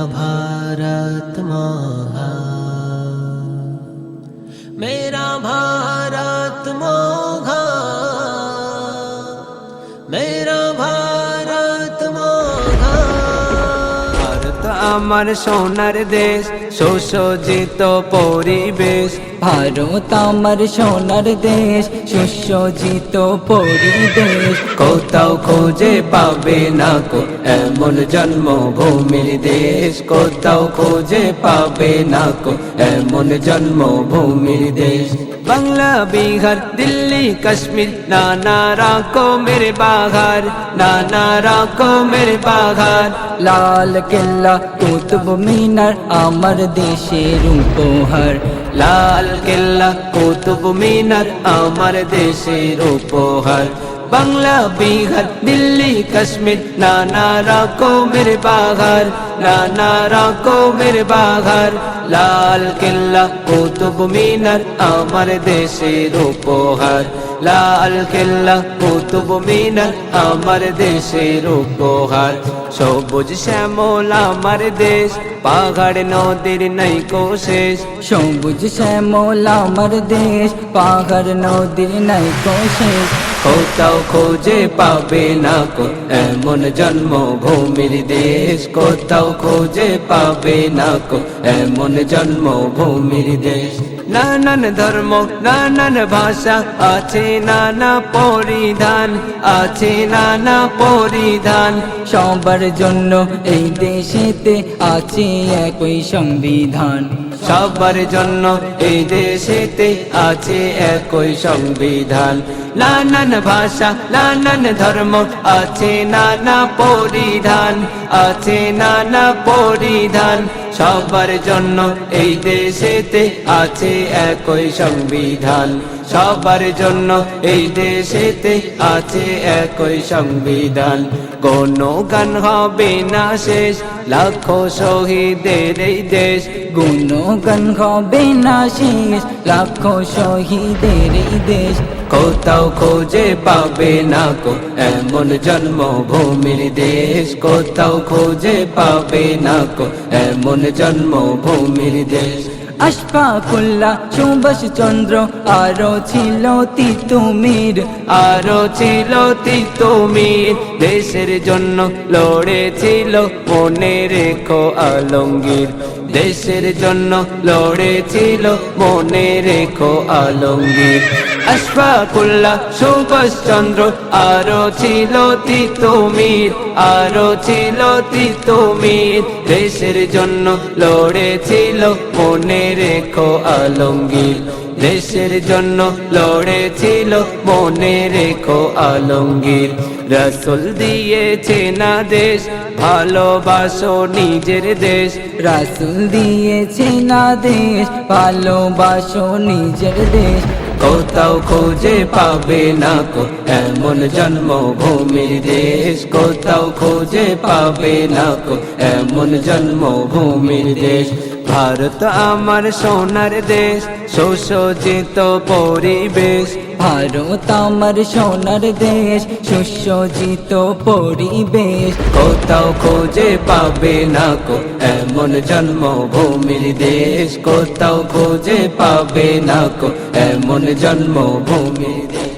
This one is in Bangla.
भारत महान, मेरा भारत महान, मेरा भारत महान। भारत আমার সোনার দেশ, সুসজ্জিত পরিবেশ। ভারত আমার সোনার দেশ, সুসজ্জিত পরিবেশ। কোথাও খুঁজে পাবে না কো এমন জন্মভূমির দেশ, কোথাও খুঁজে পাবে না কো এমন জন্মভূমির দেশ। বাংলা, বিহার, দিল্লি, কাশ্মীর, নানা রকমের বাহার, নানা রকমের বাহার। লাল কেল্লা, কুতুব মিনার আমার দেশের উপহার। লাল কেল্লা, কুতুব মিনার আমার দেশের উপহার। বাংলা, বিহার, দিল্লি, কাশ্মীর, নানা রকমের বাহার, নানা রকমের বাহার। লাল কেল্লা, কুতুব মিনার আমার দেশের উপহার। লাল কেল্লা, কুতুব মিনার আমার দেশের উপহার। সবুজ শ্যামল আমার দেশ, পাহাড় নদীর নৈকো শেষ। সবুজ শ্যামল আমার দেশ, পাহাড় নদীর নৈকো শেষ। কোথাও খুঁজে পাবে না কো এমন জন্মভূমির দেশ, কোথাও খুঁজে পাবে না কো এমন জন্মভূমির দেশ। নানান ধর্ম, নানান ভাষা, আছে নানা পরিধান, আছে নানা পরিধান। সবার জন্য এই দেশেতে আছে একই সংবিধান। সবার জন্য এই দেশেতে আছে একই সংবিধান। নানান ভাষা, নানান ধর্ম, আছে নানা পরিধান, আছে নানা পরিধান। সবার জন্য এই দেশেতে আছে একই সংবিধান। সবার জন্য এই দেশেতে আছে একই সংবিধান। কোনো গান হবে না শেষ, লাখো শহীদের এই দেশ। গুণগান হবে না শেষ, লাখো শহীদের এই দেশ। কোথাও খুঁজে পাবে না কো এমন জন্মভূমির দেশ, কোথাও খুঁজে পাবে না কো এমন জন্মভূমির দেশ। আশফাকুল্লাহ, সুভাষ চন্দ্র, আরো ছিল তিতুমির, আরো ছিল তিতুমির। দেশের জন্য লড়েছিল মনে রেখো আলমগীর। দেশের জন্য লড়েছিল মনে রেখো আলমগীর। আশফাকুল্লাহ, সুভাষ চন্দ্র, আরো ছিল তিতুমির, আরো ছিল তিতুমির। দেশের জন্য লড়েছিল মনে রেখো আলমগীর। দেশের জন্য লড়েছিল মনে রেখো আলমগীর। রাসূল দিয়েছে না দেশ, ভালোবাসো নিজের দেশ। রাসূল দিয়েছে না দেশ, ভালোবাসো নিজের দেশ। কোথাও খুঁজে পাবে না কো এমন জন্মভূমির দেশ, কোথাও খুঁজে পাবে না কো এমন জন্মভূমির দেশ। ভারত আমার সোনার দেশ, সুসজ্জিত পরিবেশ। ভারত আমার সোনার দেশ, সুসজ্জিত পরিবেশ। কোথাও খুঁজে পাবে না কো এমন জন্মভূমির দেশ, কোথাও খুঁজে পাবে না কো এমন জন্মভূমির দেশ।